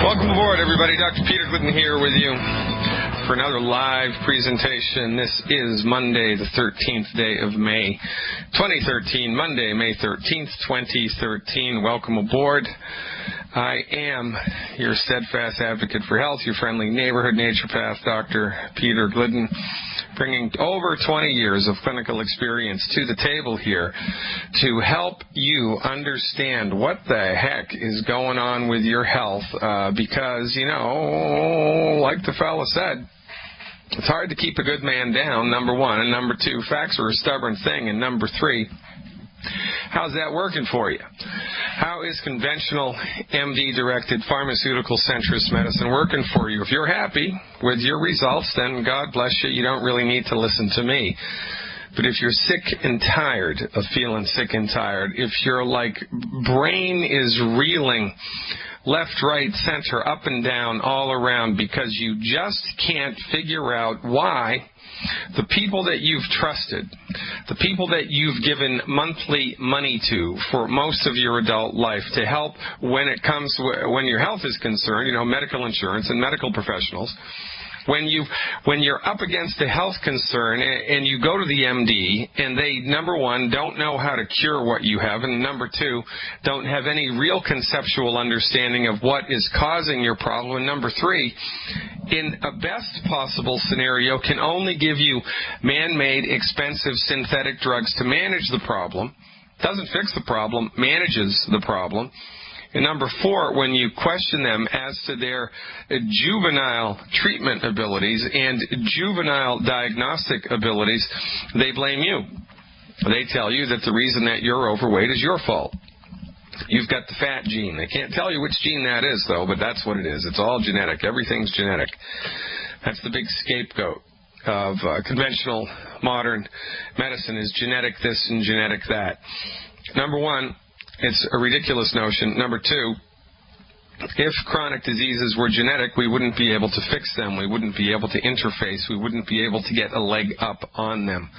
Welcome aboard, everybody. Dr. Peter Glidden here with you for another live presentation. This is Monday, the 13th day of May, 2013. Monday, May 13th, 2013. Welcome aboard. I am your steadfast advocate for health, your friendly neighborhood naturopath, Dr. Peter Glidden, bringing over 20 years of clinical experience to the table here to help you understand what the heck is going on with your health, because, you know, like the fella said, it's hard to keep a good man down, number one, and number two, facts are a stubborn thing, and number three, how's that working for you? How is conventional MD-directed pharmaceutical centrist medicine working for you? If you're happy with your results, then God bless you. You don't really need to listen to me. But if you're sick and tired of feeling sick and tired, if your brain is reeling left, right, center, up and down, all around because you just can't figure out why the people that you've trusted, the people that you've given monthly money to for most of your adult life to help when your health is concerned, you know, medical insurance and medical professionals, when you're up against a health concern and you go to the MD and they, number one, don't know how to cure what you have, and number two, don't have any real conceptual understanding of what is causing your problem, and number three, in a best possible scenario, can only give you man-made, expensive synthetic drugs to manage the problem, doesn't fix the problem, manages the problem. And number four, when you question them as to their juvenile treatment abilities and juvenile diagnostic abilities, they blame you. They tell you that the reason that you're overweight is your fault. You've got the fat gene. They can't tell you which gene that is, though, but that's what it is. It's all genetic. Everything's genetic. That's the big scapegoat of conventional modern medicine, is genetic this and genetic that. Number one, it's a ridiculous notion. Number two, if chronic diseases were genetic, we wouldn't be able to fix them. We wouldn't be able to interface. We wouldn't be able to get a leg up on them.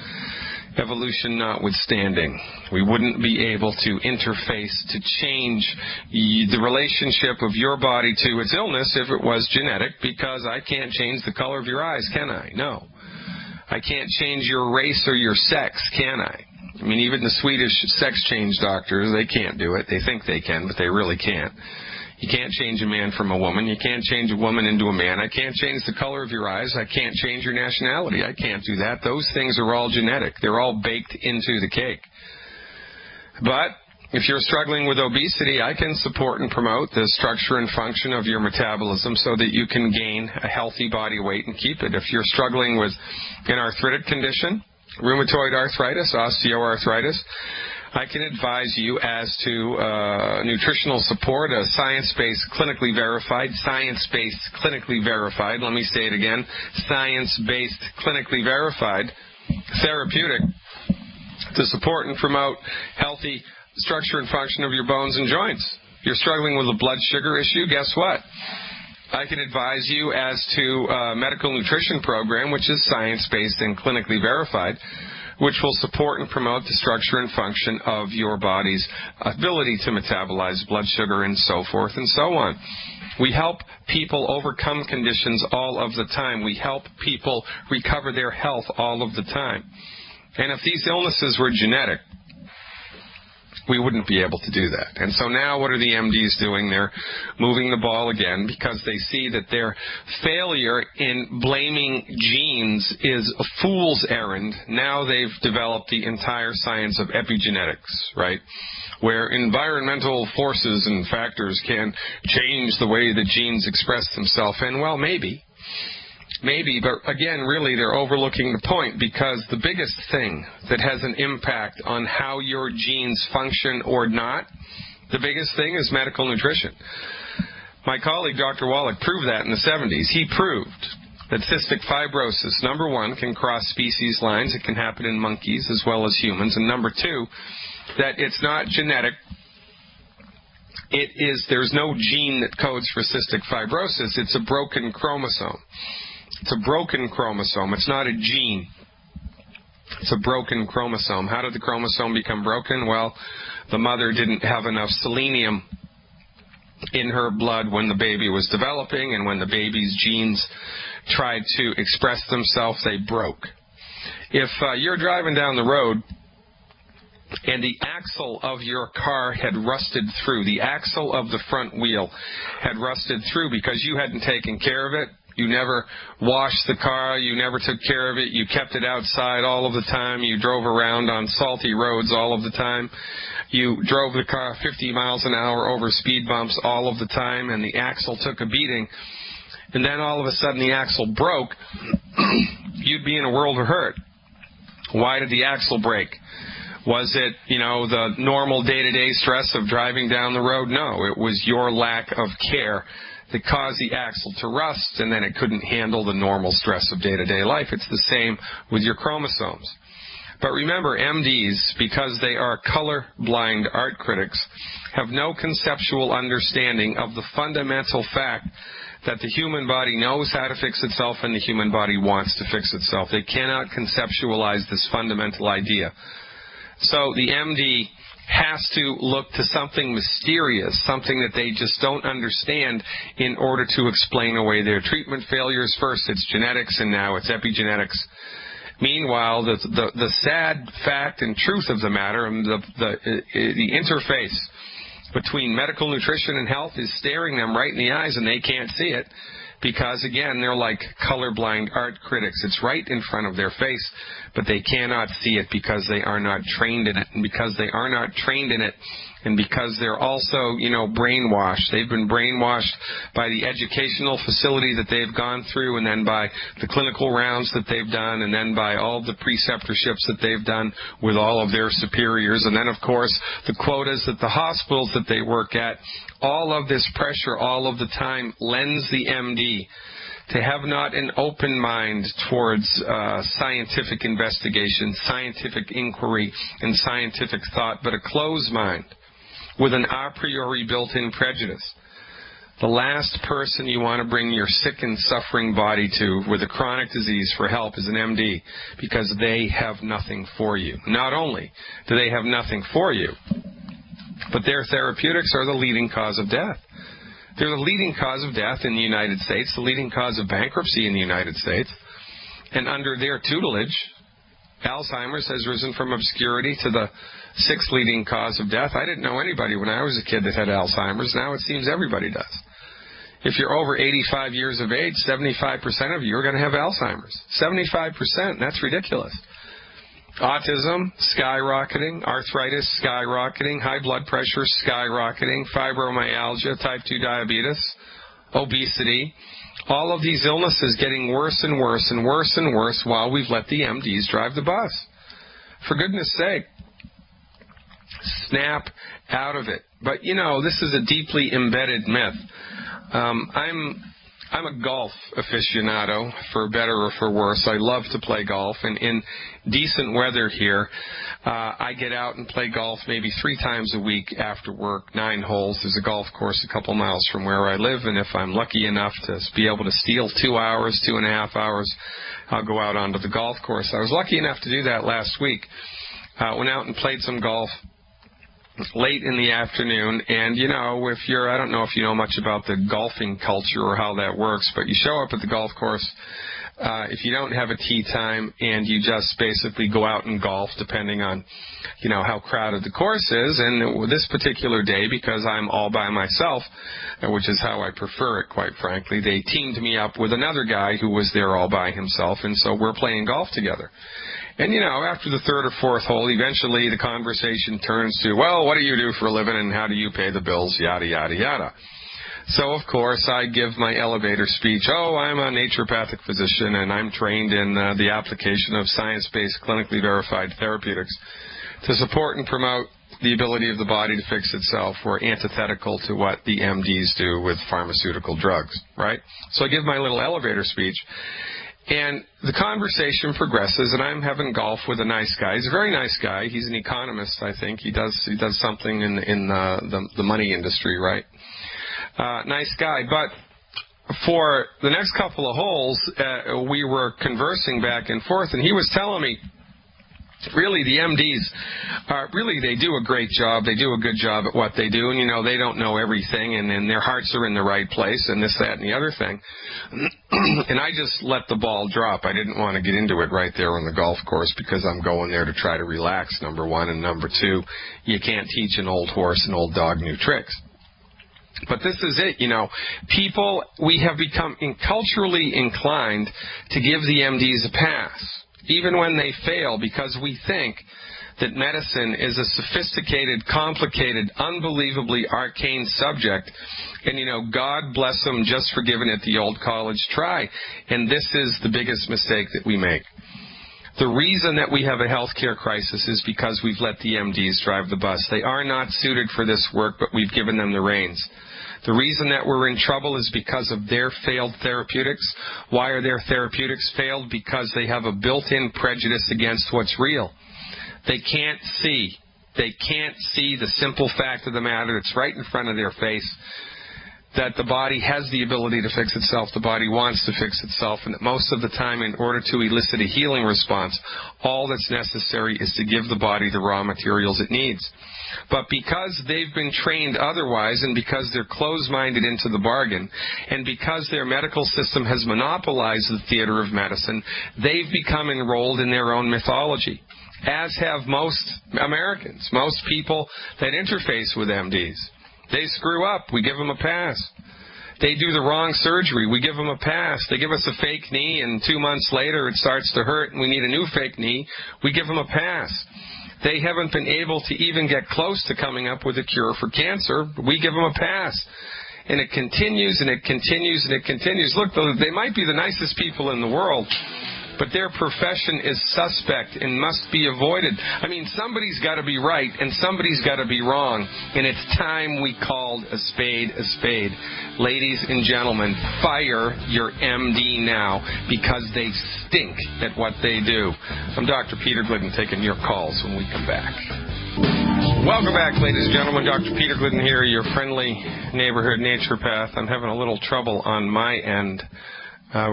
Evolution notwithstanding, we wouldn't be able to interface to change the relationship of your body to its illness if it was genetic, because I can't change the color of your eyes, can I? No. I can't change your race or your sex, can I? I mean, even the Swedish sex change doctors, they can't do it. They think they can, but they really can't. You can't change a man from a woman. You can't change a woman into a man. I can't change the color of your eyes. I can't change your nationality. I can't do that. Those things are all genetic. They're all baked into the cake. But if you're struggling with obesity, I can support and promote the structure and function of your metabolism so that you can gain a healthy body weight and keep it. If you're struggling with an arthritic condition, rheumatoid arthritis, osteoarthritis, I can advise you as to nutritional support, a science-based, clinically verified, let me say it again, science-based, clinically verified therapeutic to support and promote healthy structure and function of your bones and joints. If you're struggling with a blood sugar issue, guess what? I can advise you as to a medical nutrition program, which is science-based and clinically verified, which will support and promote the structure and function of your body's ability to metabolize blood sugar and so forth and so on. We help people overcome conditions all of the time. We help people recover their health all of the time. And if these illnesses were genetic, we wouldn't be able to do that. And so now what are the MDs doing? They're moving the ball again because they see that their failure in blaming genes is a fool's errand. Now they've developed the entire science of epigenetics, right? Where environmental forces and factors can change the way the genes express themselves. And, well, maybe, but again, really, they're overlooking the point, because the biggest thing that has an impact on how your genes function or not, the biggest thing is medical nutrition. My colleague, Dr. Wallach, proved that in the 70s. He proved that cystic fibrosis, number one, can cross species lines. It can happen in monkeys as well as humans. And number two, that it's not genetic. There's no gene that codes for cystic fibrosis. It's a broken chromosome. It's a broken chromosome. It's not a gene. It's a broken chromosome. How did the chromosome become broken? Well, the mother didn't have enough selenium in her blood when the baby was developing, and when the baby's genes tried to express themselves, they broke. If you're driving down the road and the axle of your car had rusted through, the axle of the front wheel had rusted through because you hadn't taken care of it, you never washed the car, you never took care of it, you kept it outside all of the time, you drove around on salty roads all of the time, you drove the car 50 miles an hour over speed bumps all of the time, and the axle took a beating, and then all of a sudden the axle broke, you'd be in a world of hurt. Why did the axle break? Was it, the normal day-to-day stress of driving down the road? No, it was your lack of care that caused the axle to rust, and then it couldn't handle the normal stress of day-to-day life. It's the same with your chromosomes. But remember, MDs, because they are color-blind art critics, have no conceptual understanding of the fundamental fact that the human body knows how to fix itself and the human body wants to fix itself. They cannot conceptualize this fundamental idea. So the MD has to look to something mysterious, something that they just don't understand in order to explain away their treatment failures. First it's genetics, and now it's epigenetics. Meanwhile, the sad fact and truth of the matter, and the interface between medical nutrition and health is staring them right in the eyes, and they can't see it because, again, they're like colorblind art critics. It's right in front of their face, but they cannot see it because they are not trained in it. And because they are not trained in it, and because they're also, brainwashed. They've been brainwashed by the educational facility that they've gone through, and then by the clinical rounds that they've done, and then by all the preceptorships that they've done with all of their superiors, and then, of course, the quotas at the hospitals that they work at. All of this pressure all of the time lends the MD to have not an open mind towards scientific investigation, scientific inquiry, and scientific thought, but a closed mind with an a priori built-in prejudice. The last person you want to bring your sick and suffering body to with a chronic disease for help is an MD, because they have nothing for you. Not only do they have nothing for you, but their therapeutics are the leading cause of death. They're the leading cause of death in the United States, the leading cause of bankruptcy in the United States. And under their tutelage, Alzheimer's has risen from obscurity to the sixth leading cause of death. I didn't know anybody when I was a kid that had Alzheimer's. Now it seems everybody does. If you're over 85 years of age, 75% of you are going to have Alzheimer's. 75%, that's ridiculous. Autism, skyrocketing. Arthritis, skyrocketing. High blood pressure, skyrocketing. Fibromyalgia, type 2 diabetes, obesity. All of these illnesses getting worse and worse and worse and worse while we've let the MDs drive the bus. For goodness sake, snap out of it. But, this is a deeply embedded myth. I'm a golf aficionado, for better or for worse. I love to play golf, and in decent weather here, I get out and play golf maybe 3 times a week after work, 9 holes. There's a golf course a couple miles from where I live, and if I'm lucky enough to be able to steal 2 hours, 2.5 hours, I'll go out onto the golf course. I was lucky enough to do that last week. Went out and played some golf late in the afternoon, and I don't know if you know much about the golfing culture or how that works, but you show up at the golf course if you don't have a tee time, and you just basically go out and golf depending on how crowded the course is. And this particular day, because I'm all by myself, which is how I prefer it, quite frankly, they teamed me up with another guy who was there all by himself, and so we're playing golf together. And, after the 3rd or 4th hole, eventually the conversation turns to, well, what do you do for a living and how do you pay the bills, yada, yada, yada. So, of course, I give my elevator speech. Oh, I'm a naturopathic physician, and I'm trained in the application of science-based, clinically verified therapeutics to support and promote the ability of the body to fix itself. We're antithetical to what the MDs do with pharmaceutical drugs, right? So I give my little elevator speech. And the conversation progresses, and I'm having golf with a nice guy. He's a very nice guy. He's an economist, I think. He does something in the money industry, right? Nice guy. But for the next couple of holes, we were conversing back and forth, and he was telling me Really, the MDs, they do a great job. They do a good job at what they do. And, you know, they don't know everything, and their hearts are in the right place, and this, that, and the other thing. And I just let the ball drop. I didn't want to get into it right there on the golf course because I'm going there to try to relax, number one. And number two, you can't teach an old horse and old dog new tricks. But this is it, you know. People, we have become culturally inclined to give the MDs a pass, even when they fail, because we think that medicine is a sophisticated, complicated, unbelievably arcane subject. And, you know, God bless them just for giving it the old college try. And this is the biggest mistake that we make. The reason that we have a healthcare crisis is because we've let the MDs drive the bus. They are not suited for this work, but we've given them the reins. The reason that we're in trouble is because of their failed therapeutics. Why are their therapeutics failed? Because they have a built-in prejudice against what's real. They can't see. They can't see the simple fact of the matter that's right in front of their face, that the body has the ability to fix itself, the body wants to fix itself, and that most of the time, in order to elicit a healing response, all that's necessary is to give the body the raw materials it needs. But because they've been trained otherwise, and because they're closed-minded into the bargain, and because their medical system has monopolized the theater of medicine, they've become enrolled in their own mythology, as have most Americans, most people that interface with MDs. They screw up, we give them a pass. They do the wrong surgery, we give them a pass. They give us a fake knee, and 2 months later it starts to hurt, and we need a new fake knee. We give them a pass. They haven't been able to even get close to coming up with a cure for cancer. We give them a pass. And it continues, and it continues, and it continues. Look, they might be the nicest people in the world, but their profession is suspect and must be avoided. I mean, somebody's got to be right and somebody's got to be wrong, and it's time we called a spade a spade. Ladies and gentlemen, fire your MD now, because they stink at what they do. I'm Dr. Peter Glidden, taking your calls when we come back. Welcome back, ladies and gentlemen. Dr. Peter Glidden here, your friendly neighborhood naturopath. I'm having a little trouble on my end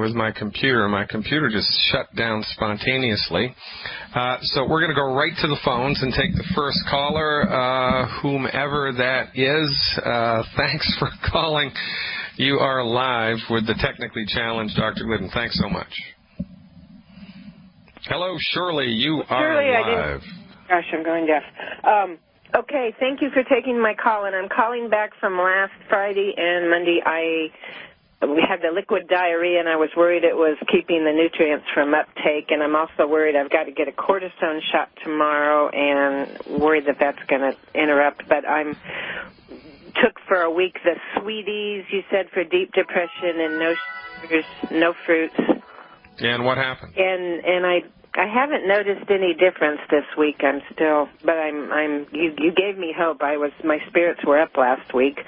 with my computer. My computer just shut down spontaneously. So we're going to go right to the phones and take the first caller, whomever that is. Thanks for calling. You are live with the technically challenged Dr. Glidden. Thanks so much. Hello, Shirley. You are live. Gosh, I'm going deaf. Okay, thank you for taking my call, and I'm calling back from last Friday and Monday. We had the liquid diarrhea, and I was worried it was keeping the nutrients from uptake, and I'm also worried I've got to get a cortisone shot tomorrow and worried that that's going to interrupt. But took for a week the Sweeties, you said, for deep depression, and no sugars, no fruits. And what happened? And I haven't noticed any difference this week. I'm still, but you gave me hope. My spirits were up last week.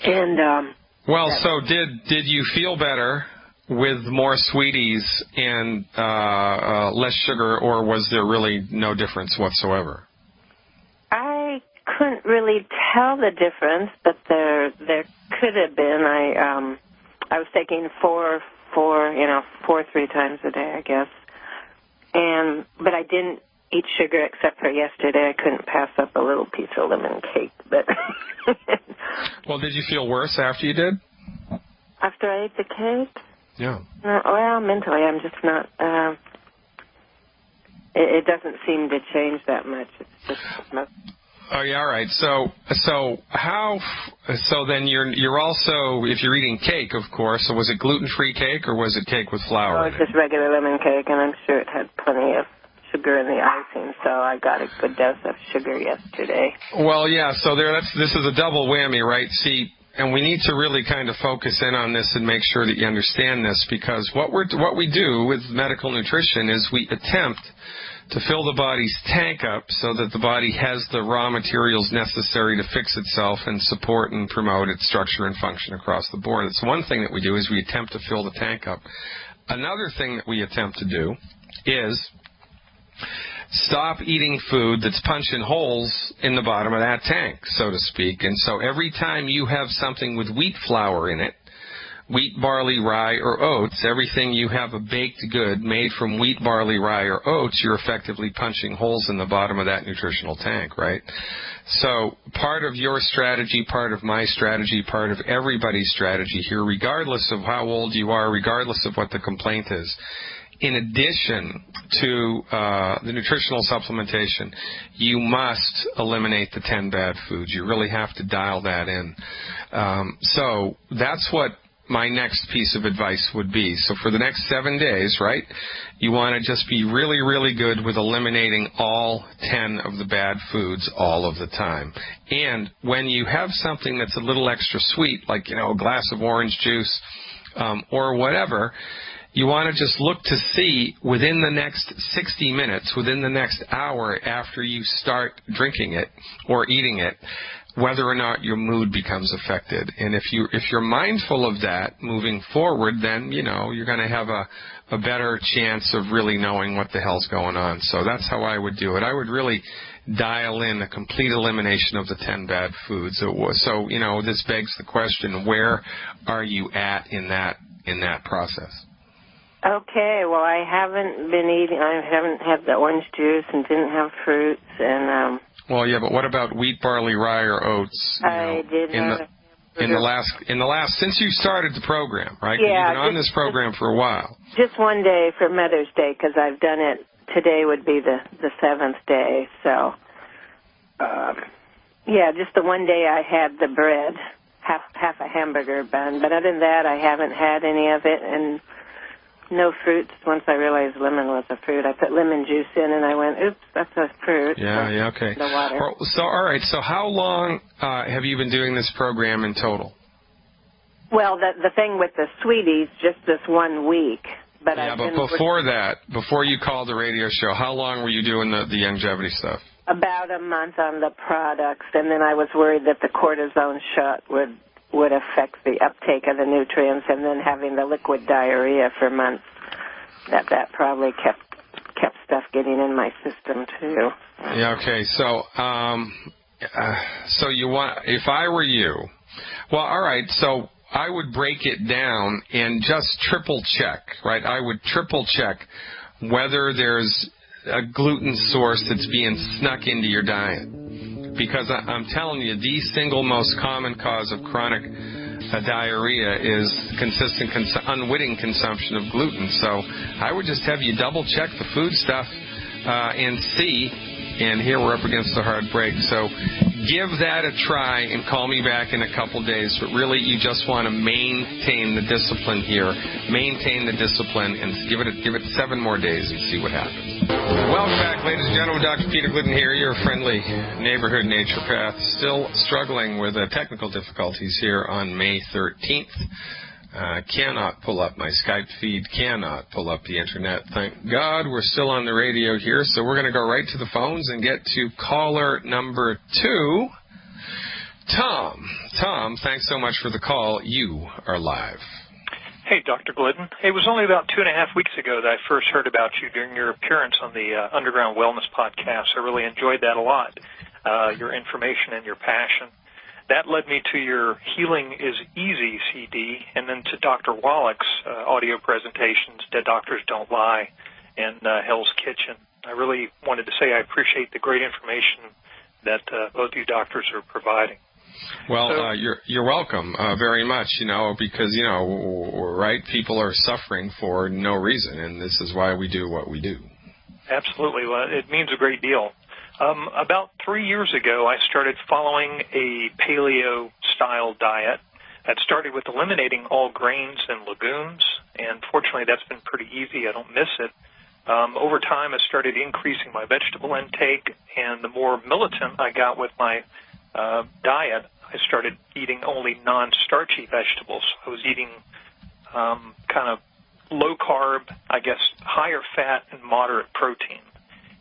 And well, so did you feel better with more Sweeties and less sugar, or was there really no difference whatsoever? I couldn't really tell the difference, but there could have been. I was taking four 3 times a day, I guess. But I didn't eat sugar except for yesterday. I couldn't pass up a little piece of lemon cake. But well, did you feel worse after you did? After I ate the cake? Yeah. Well, mentally, I'm just not. It doesn't seem to change that much. It's just. Oh yeah, all right. So then you're also, if you're eating cake, of course. So was it gluten-free cake, or was it cake with flour? It was just regular lemon cake, and I'm sure it had plenty of sugar in the icing. So I got a good dose of sugar yesterday. Well, yeah. So this is a double whammy, right? See, and we need to really kind of focus in on this and make sure that you understand this, because what we do with medical nutrition is we attempt to fill the body's tank up so that the body has the raw materials necessary to fix itself and support and promote its structure and function across the board. It's one thing that we do, is we attempt to fill the tank up. Another thing that we attempt to do is stop eating food that's punching holes in the bottom of that tank, so to speak. And so every time you have something with wheat flour in it, wheat, barley, rye, or oats, everything you have a baked good made from wheat, barley, rye, or oats, you're effectively punching holes in the bottom of that nutritional tank, right? So part of your strategy, part of my strategy, part of everybody's strategy here, regardless of how old you are, regardless of what the complaint is, in addition to the nutritional supplementation, you must eliminate the 10 bad foods. You really have to dial that in. So that's what my next piece of advice would be. So for the next 7 days, right, you want to just be really, really good with eliminating all 10 of the bad foods all of the time. And when you have something that's a little extra sweet, like, you know, a glass of orange juice or whatever, you want to just look to see within the next 60 minutes, within the next hour after you start drinking it or eating it, whether or not your mood becomes affected. And if you're mindful of that moving forward, then, you know, you're going to have a better chance of really knowing what the hell's going on. So that's how I would do it. I would really dial in a complete elimination of the 10 bad foods. So, you know, this begs the question, where are you at in that process? Okay, well, I haven't had the orange juice and didn't have fruits and well, yeah, but what about wheat, barley, rye, or oats? I did not. In the last since you started the program, right? Yeah, you've been on this program for a while. Just one day for Mother's Day, because I've done it. Today would be the 7th day. So, yeah, just the one day I had the bread, half a hamburger bun. But other than that, I haven't had any of it, and no fruits. Once I realized lemon was a fruit, I put lemon juice in, and I went, oops, that's a fruit. Yeah, okay. The water. So, all right, so how long have you been doing this program in total? Well, the thing with the sweeties, just this 1 week. But yeah, but before that, before you called the radio show, how long were you doing the longevity stuff? About a month on the products, and then I was worried that the cortisone shot would affect the uptake of the nutrients, and then having the liquid diarrhea for months, that probably kept stuff getting in my system too. Yeah, okay. So so you want, if I were you, well, all right, so I would break it down and just triple check, right? I would triple check whether there's a gluten source that's being snuck into your diet. Because I'm telling you, the single most common cause of chronic diarrhea is consistent, unwitting consumption of gluten. So I would just have you double check the food stuff and see. And here we're up against a hard break. So give that a try and call me back in a couple days. But really, you just want to maintain the discipline here. Maintain the discipline and give it 7 more days and see what happens. Welcome back, ladies and gentlemen. Dr. Peter Glidden here, your friendly neighborhood naturopath. Still struggling with technical difficulties here on May 13th. Cannot pull up my Skype feed, cannot pull up the internet. Thank God we're still on the radio here, so we're going to go right to the phones and get to caller number 2, Tom. Tom, thanks so much for the call. You are live. Hey, Dr. Glidden. It was only about 2.5 weeks ago that I first heard about you during your appearance on the Underground Wellness podcast. I really enjoyed that a lot, your information and your passion. That led me to your Healing is Easy CD, and then to Dr. Wallach's audio presentations, Dead Doctors Don't Lie, and Hell's Kitchen. I really wanted to say I appreciate the great information that both you doctors are providing. Well, so, you're welcome very much, because, right, people are suffering for no reason, and this is why we do what we do. Absolutely. Well, it means a great deal. About 3 years ago, I started following a paleo-style diet that started with eliminating all grains and legumes, and fortunately that's been pretty easy. I don't miss it. Over time, I started increasing my vegetable intake, and the more militant I got with my diet, I started eating only non-starchy vegetables. I was eating kind of low-carb, I guess, higher fat and moderate protein.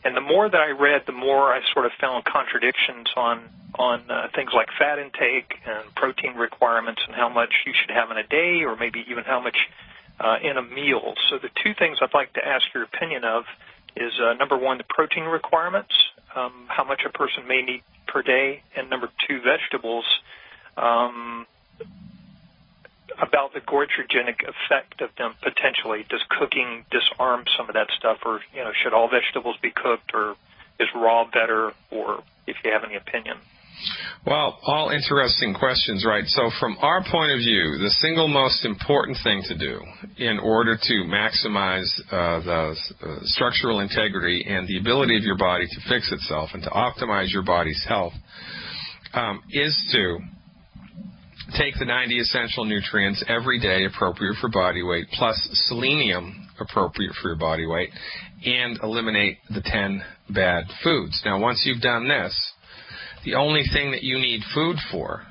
And the more that I read, the more I sort of found contradictions on things like fat intake and protein requirements and how much you should have in a day or maybe even how much in a meal. So the 2 things I'd like to ask your opinion of is, number 1, the protein requirements, how much a person may need per day, and number 2, vegetables. about the goitrogenic effect of them potentially. Does cooking disarm some of that stuff, or should all vegetables be cooked, or is raw better, or if you have any opinion? Well, all interesting questions, right? So from our point of view, the single most important thing to do in order to maximize the structural integrity and the ability of your body to fix itself and to optimize your body's health is to take the 90 essential nutrients every day appropriate for body weight, plus selenium appropriate for your body weight, and eliminate the 10 bad foods. Now, once you've done this, the only thing that you need food for,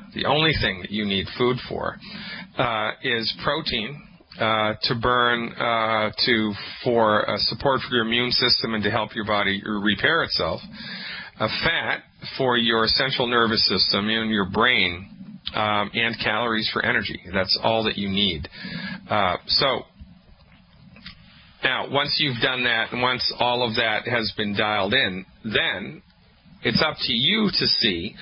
is protein to burn for support for your immune system and to help your body repair itself, fat for your central nervous system and your brain, and calories for energy. That's all that you need. So now, once you've done that, and once all of that has been dialed in, then it's up to you to see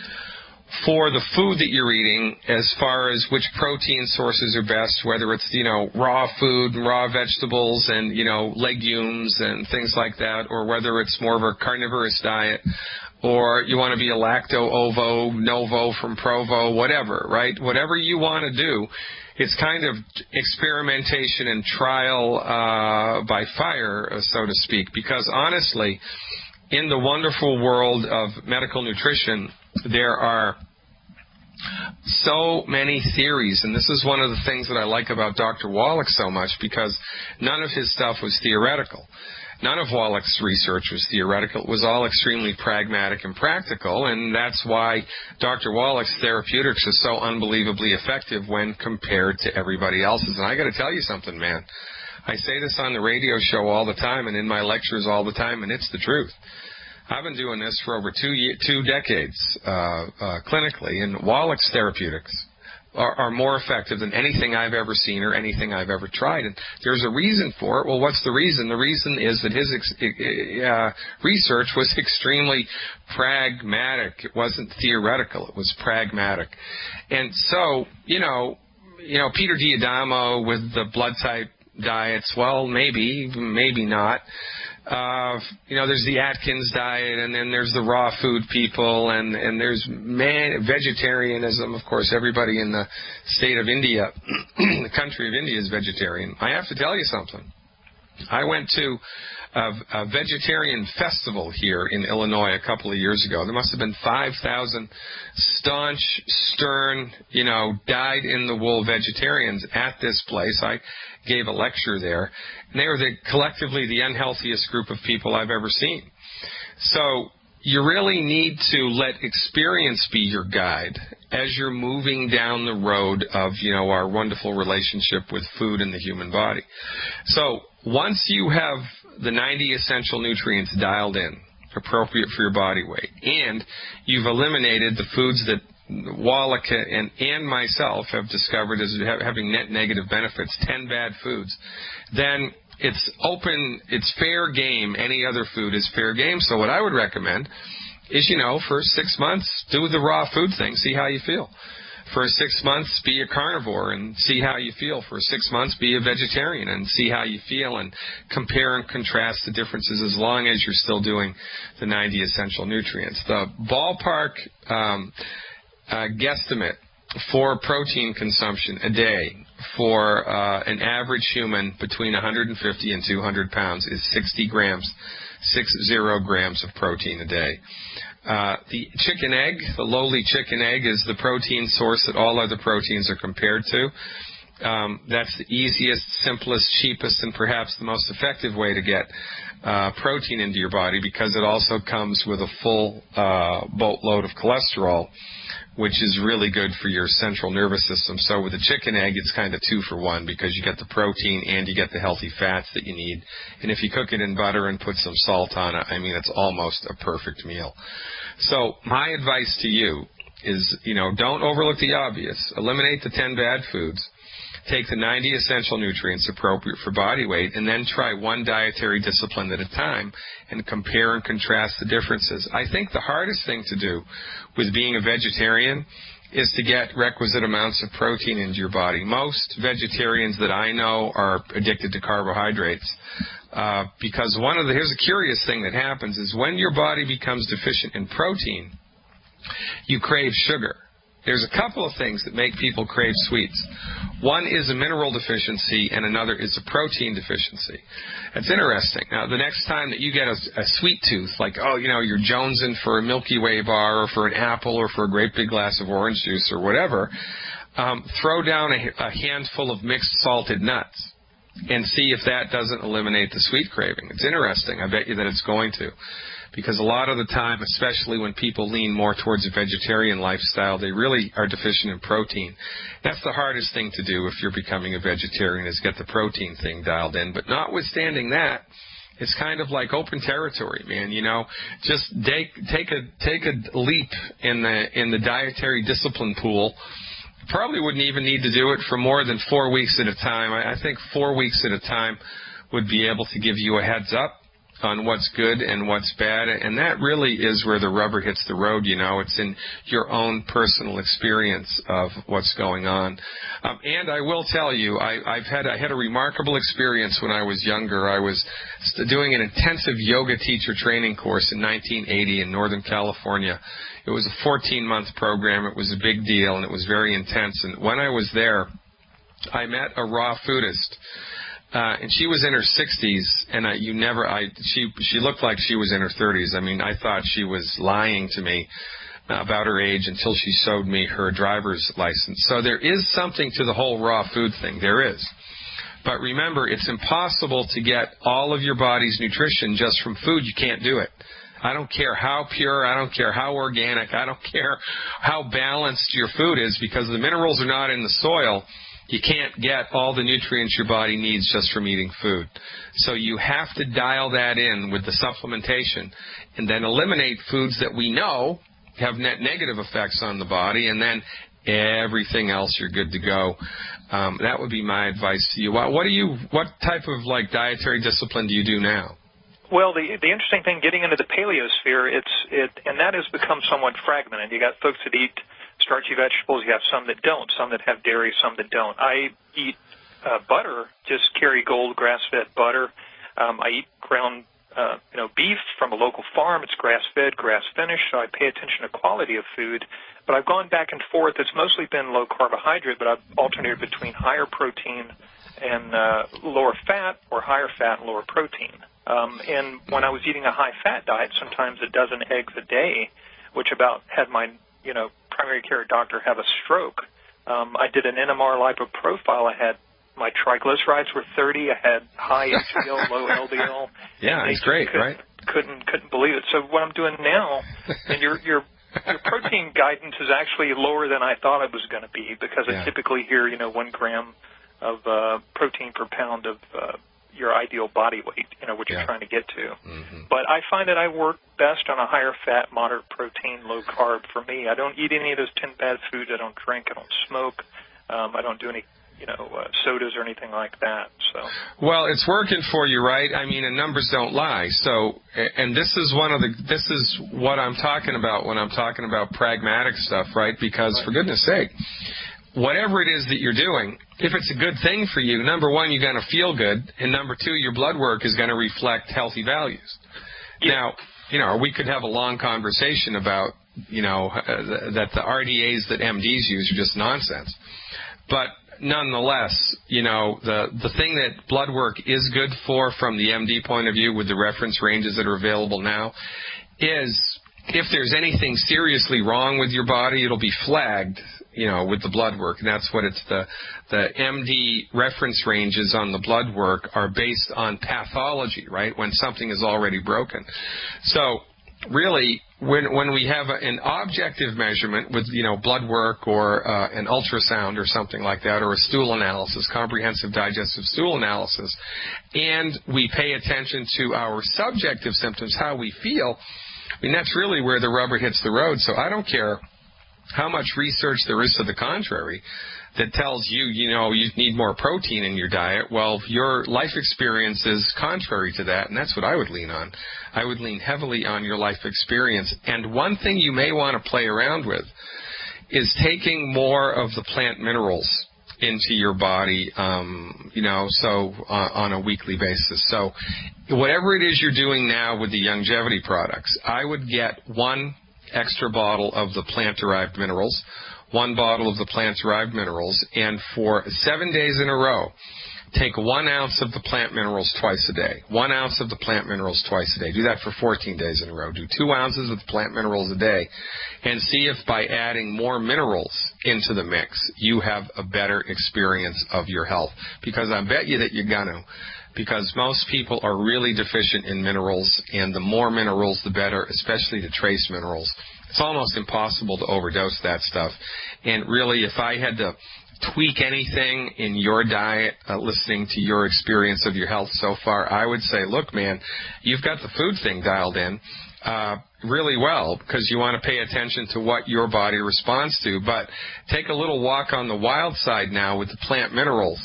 for the food that you're eating as far as which protein sources are best, whether it's, raw food, raw vegetables and, legumes and things like that, or whether it's more of a carnivorous diet, or you want to be a lacto-ovo, novo from Provo, whatever, right? Whatever you want to do, it's kind of experimentation and trial by fire, so to speak, because honestly, in the wonderful world of medical nutrition, there are so many theories, and this is one of the things that I like about Dr. Wallach so much, because none of his stuff was theoretical. None of Wallach's research was theoretical. It was all extremely pragmatic and practical, and that's why Dr. Wallach's therapeutics are so unbelievably effective when compared to everybody else's. And I got to tell you something, man. I say this on the radio show all the time and in my lectures all the time, and it's the truth. I've been doing this for over two decades clinically, and Wallach's therapeutics are more effective than anything I've ever seen or anything I've ever tried. And there's a reason for it. Well, what's the reason? The reason is that his research was extremely pragmatic. It wasn't theoretical. It was pragmatic. And so, Peter D'Adamo with the blood type diets, well, maybe not. There's the Atkins diet, and then there's the raw food people, and there's vegetarianism. Of course, everybody in the state of India, the country of India, is vegetarian. I have to tell you something. I went to a vegetarian festival here in Illinois a couple of years ago. There must have been 5,000 staunch, stern, dyed-in-the-wool vegetarians at this place. I gave a lecture there, and they were collectively the unhealthiest group of people I've ever seen. So you really need to let experience be your guide as you're moving down the road of, our wonderful relationship with food and the human body. So once you have the 90 essential nutrients dialed in, appropriate for your body weight, and you've eliminated the foods that Wallach and myself have discovered as having net negative benefits, 10 bad foods, then it's fair game. Any other food is fair game. So what I would recommend is, for 6 months, do the raw food thing, see how you feel. For 6 months, be a carnivore and see how you feel. For 6 months, be a vegetarian and see how you feel, and compare and contrast the differences as long as you're still doing the 90 essential nutrients. The ballpark guesstimate for protein consumption a day for an average human between 150 and 200 pounds is 60 grams of protein a day. The chicken egg, the lowly chicken egg, is the protein source that all other proteins are compared to. That's the easiest, simplest, cheapest, and perhaps the most effective way to get protein into your body, because it also comes with a full boatload of cholesterol, which is really good for your central nervous system. So with a chicken egg, it's kind of 2 for 1, because you get the protein and you get the healthy fats that you need. And if you cook it in butter and put some salt on it, it's almost a perfect meal. So my advice to you is, don't overlook the obvious. Eliminate the 10 bad foods. Take the 90 essential nutrients appropriate for body weight, and then try one dietary discipline at a time and compare and contrast the differences. I think the hardest thing to do with being a vegetarian is to get requisite amounts of protein into your body. Most vegetarians that I know are addicted to carbohydrates because here's a curious thing that happens is when your body becomes deficient in protein, you crave sugar. There's a couple of things that make people crave sweets. One is a mineral deficiency, and another is a protein deficiency. It's interesting. Now, the next time that you get a sweet tooth, like, you're jonesing for a Milky Way bar or for an apple or for a great big glass of orange juice or whatever, throw down a handful of mixed salted nuts and see if that doesn't eliminate the sweet craving. It's interesting. I bet you that it's going to. Because a lot of the time, especially when people lean more towards a vegetarian lifestyle, they really are deficient in protein. That's the hardest thing to do if you're becoming a vegetarian, is get the protein thing dialed in. But notwithstanding that, it's kind of like open territory, man. Just take a leap in the dietary discipline pool. Probably wouldn't even need to do it for more than 4 weeks at a time. I think 4 weeks at a time would be able to give you a heads up on what's good and what's bad, and that really is where the rubber hits the road. It's in your own personal experience of what's going on. And I will tell you, I had a remarkable experience when I was younger. I was doing an intensive yoga teacher training course in 1980 in Northern California. It was a 14-month program. It was a big deal, and it was very intense. And when I was there, I met a raw foodist. And she was in her 60s, and she looked like she was in her 30s. I mean, I thought she was lying to me about her age until she showed me her driver's license. So there is something to the whole raw food thing. There is. But remember, it's impossible to get all of your body's nutrition just from food. You can't do it. I don't care how pure, I don't care how organic, I don't care how balanced your food is, because the minerals are not in the soil. You can't get all the nutrients your body needs just from eating food. So you have to dial that in with the supplementation and then eliminate foods that we know have net negative effects on the body, and then everything else you're good to go. That would be my advice to you. What type of dietary discipline do you do now? Well, the interesting thing, getting into the paleosphere, and that has become somewhat fragmented. You got folks that eat starchy vegetables. You have some that don't, some that have dairy, some that don't. I eat butter, just Kerrygold grass-fed butter. I eat ground beef from a local farm. It's grass-fed, grass-finished, so I pay attention to quality of food. But I've gone back and forth. It's mostly been low carbohydrate, but I've alternated between higher protein and lower fat, or higher fat and lower protein. And when I was eating a high-fat diet, sometimes a dozen eggs a day, which about had my primary care doctor have a stroke. I did an NMR lipo profile. I had my triglycerides were 30. I had high HDL, low LDL. Yeah, it's great, right? Couldn't believe it. So what I'm doing now, and your protein guidance is actually lower than I thought it was going to be, because I typically hear 1 gram of protein per pound of your ideal body weight, what you're trying to get to. Mm-hmm. But I find that I work best on a higher fat, moderate protein, low carb for me. I don't eat any of those 10 bad foods. I don't drink. I don't smoke. I don't do any, sodas or anything like that. So. Well, it's working for you, right? I mean, and numbers don't lie. So, and this is what I'm talking about when I'm talking about pragmatic stuff, right? Because for goodness sake, whatever it is that you're doing, if it's a good thing for you, number one, you're going to feel good, and number two, your blood work is going to reflect healthy values. Yeah. Now, we could have a long conversation about, that the RDAs that MDs use are just nonsense. But nonetheless, the thing that blood work is good for from the MD point of view, with the reference ranges that are available now, is if there's anything seriously wrong with your body, it'll be flagged, with the blood work. And that's what it's the MD reference ranges on the blood work are based on pathology, right? When something is already broken. So really, when we have an objective measurement with, blood work or an ultrasound or something like that, or a stool analysis, comprehensive digestive stool analysis, and we pay attention to our subjective symptoms, how we feel, I mean, that's really where the rubber hits the road. So I don't care how much research there is to the contrary that tells you, you need more protein in your diet. Well, your life experience is contrary to that, and that's what I would lean on. I would lean heavily on your life experience. And one thing you may want to play around with is taking more of the plant minerals into your body, so on a weekly basis. So whatever it is you're doing now with the longevity products, I would get 1 extra bottle of the plant-derived minerals, 1 bottle of the plant-derived minerals, and for 7 days in a row, take 1 ounce of the plant minerals twice a day. 1 ounce of the plant minerals twice a day. Do that for 14 days in a row. Do 2 ounces of the plant minerals a day, and see if by adding more minerals into the mix, you have a better experience of your health. Because I bet you that you're gonna. Because most people are really deficient in minerals, and the more minerals, the better, especially the trace minerals. It's almost impossible to overdose that stuff. And really, if I had to tweak anything in your diet, listening to your experience of your health so far, I would say, look, man, you've got the food thing dialed in really well, because you want to pay attention to what your body responds to. But take a little walk on the wild side now with the plant minerals,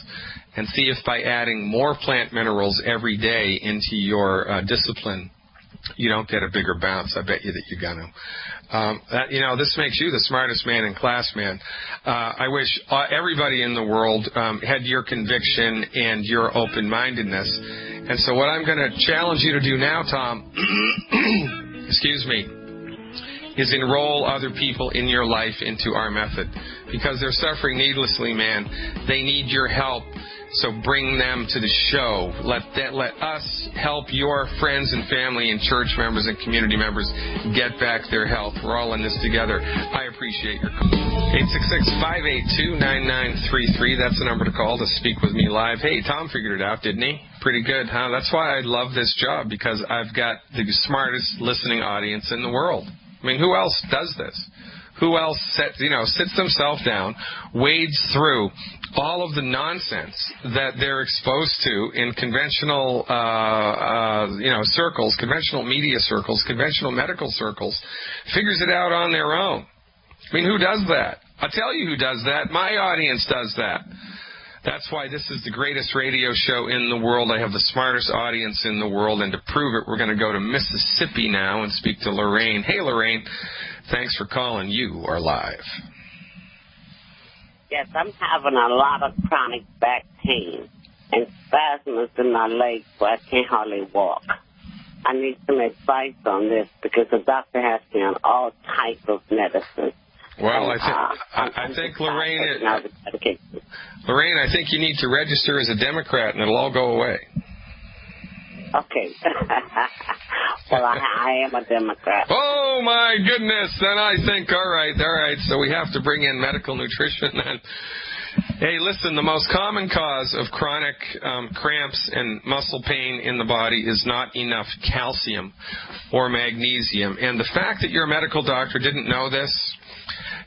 and see if by adding more plant minerals every day into your discipline, you don't get a bigger bounce. I bet you that you're going to. This makes you the smartest man in class, man. I wish everybody in the world had your conviction and your open-mindedness. And so what I'm going to challenge you to do now, Tom, excuse me, is enroll other people in your life into our method. Because they're suffering needlessly, man. They need your help. So bring them to the show. Let us help your friends and family and church members and community members get back their health. We're all in this together. I appreciate your call. 866-582-9933. That's the number to call to speak with me live. Hey, Tom figured it out, didn't he? Pretty good, huh? That's why I love this job, because I've got the smartest listening audience in the world. I mean, who else does this? Who else sits themselves down, wades through all of the nonsense that they're exposed to in conventional, circles, conventional media circles, conventional medical circles, figures it out on their own? I mean, who does that? I'll tell you who does that. My audience does that. That's why this is the greatest radio show in the world. I have the smartest audience in the world, and to prove it, we're going to go to Mississippi now and speak to Lorraine. Hey, Lorraine. Thanks for calling. You are live. Yes, I'm having a lot of chronic back pain and spasms in my legs where I can't hardly walk. I need some advice on this, because the doctor has me on all types of medicine. Well, I think Lorraine, Lorraine, I think you need to register as a Democrat, and it'll all go away. Okay. Well, I am a Democrat. Oh, my goodness. Then I think, all right. So we have to bring in medical nutrition then. Hey, listen, the most common cause of chronic cramps and muscle pain in the body is not enough calcium or magnesium. And the fact that your medical doctor didn't know this,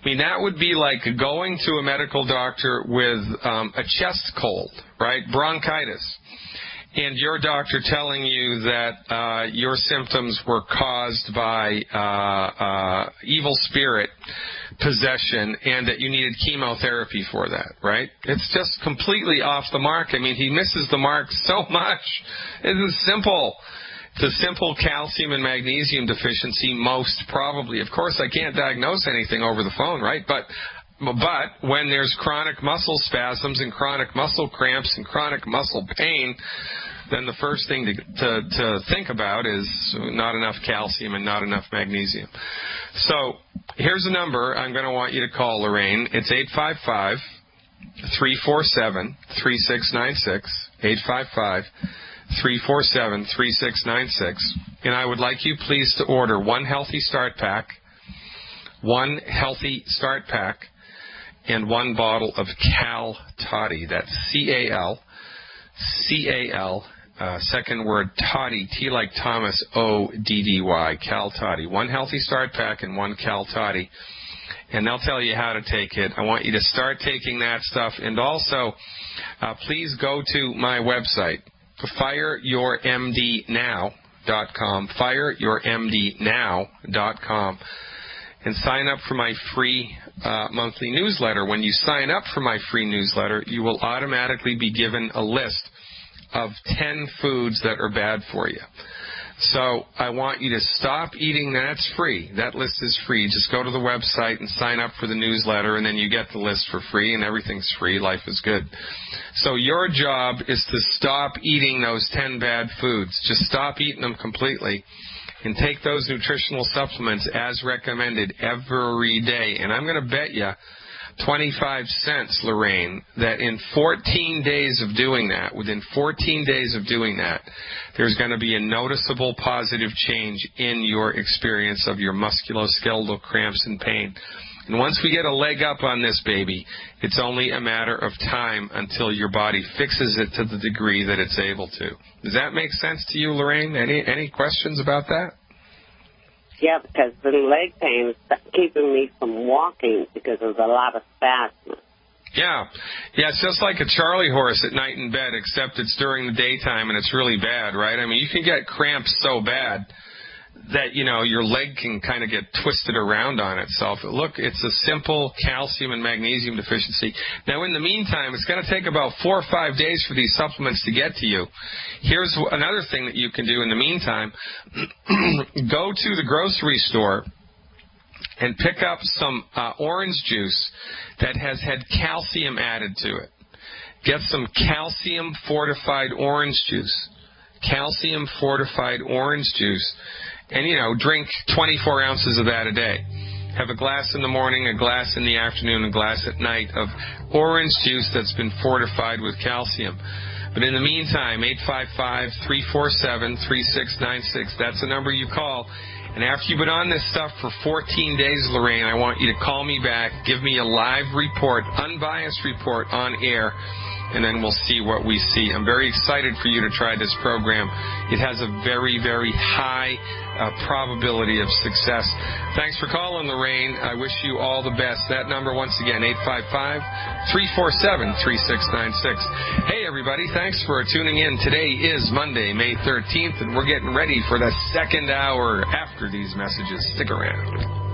I mean, that would be like going to a medical doctor with a chest cold, right? Bronchitis. And your doctor telling you that your symptoms were caused by evil spirit possession and that you needed chemotherapy for that, right? It's just completely off the mark. I mean, he misses the mark so much. It's simple. It's a simple calcium and magnesium deficiency, most probably. Of course, I can't diagnose anything over the phone, right? But when there's chronic muscle spasms and chronic muscle cramps and chronic muscle pain, then the first thing to think about is not enough calcium and not enough magnesium. So here's a number I'm going to want you to call, Lorraine. It's 855-347-3696, 855-347-3696. And I would like you, please, to order one healthy start pack, and one bottle of Cal Toddy. That's C-A-L, second word Toddy, T like Thomas, O-D-D-Y, Cal Toddy. One healthy start pack and one Cal Toddy. And they'll tell you how to take it. I want you to start taking that stuff. And also, please go to my website, fireyourmdnow.com, fireyourmdnow.com, and sign up for my free monthly newsletter. When you sign up for my free newsletter, you will automatically be given a list of 10 foods that are bad for you. So I want you to stop eating. That's free. That list is free. Just go to the website and sign up for the newsletter, and then you get the list for free, and everything's free. Life is good. So your job is to stop eating those 10 bad foods. Just stop eating them completely and take those nutritional supplements as recommended every day. And I'm going to bet you 25 cents, Lorraine, that in 14 days of doing that, within 14 days of doing that, there's going to be a noticeable positive change in your experience of your musculoskeletal cramps and pain. And once we get a leg up on this baby, it's only a matter of time until your body fixes it to the degree that it's able to. Does that make sense to you, Lorraine? Any questions about that? Yeah, because the leg pain is keeping me from walking because there's a lot of spasms. Yeah, it's just like a Charlie horse at night in bed, except it's during the daytime and it's really bad, right? I mean, you can get cramps so bad that, your leg can kind of get twisted around on itself. Look, it's a simple calcium and magnesium deficiency. Now, in the meantime, it's going to take about 4 or 5 days for these supplements to get to you. Here's another thing that you can do in the meantime. Go to the grocery store and pick up some orange juice that has had calcium added to it. Get some calcium-fortified orange juice. Calcium-fortified orange juice. And, drink 24 ounces of that a day. Have a glass in the morning, a glass in the afternoon, a glass at night of orange juice that's been fortified with calcium. But in the meantime, 855-347-3696, that's the number you call. And after you've been on this stuff for 14 days, Lorraine, I want you to call me back, give me a live report, unbiased report on air, and then we'll see what we see. I'm very excited for you to try this program. It has a very, very high probability of success. Thanks for calling, Lorraine. I wish you all the best. That number, once again, 855-347-3696. Hey, everybody, thanks for tuning in. Today is Monday, May 13th, and we're getting ready for the second hour after these messages. Stick around.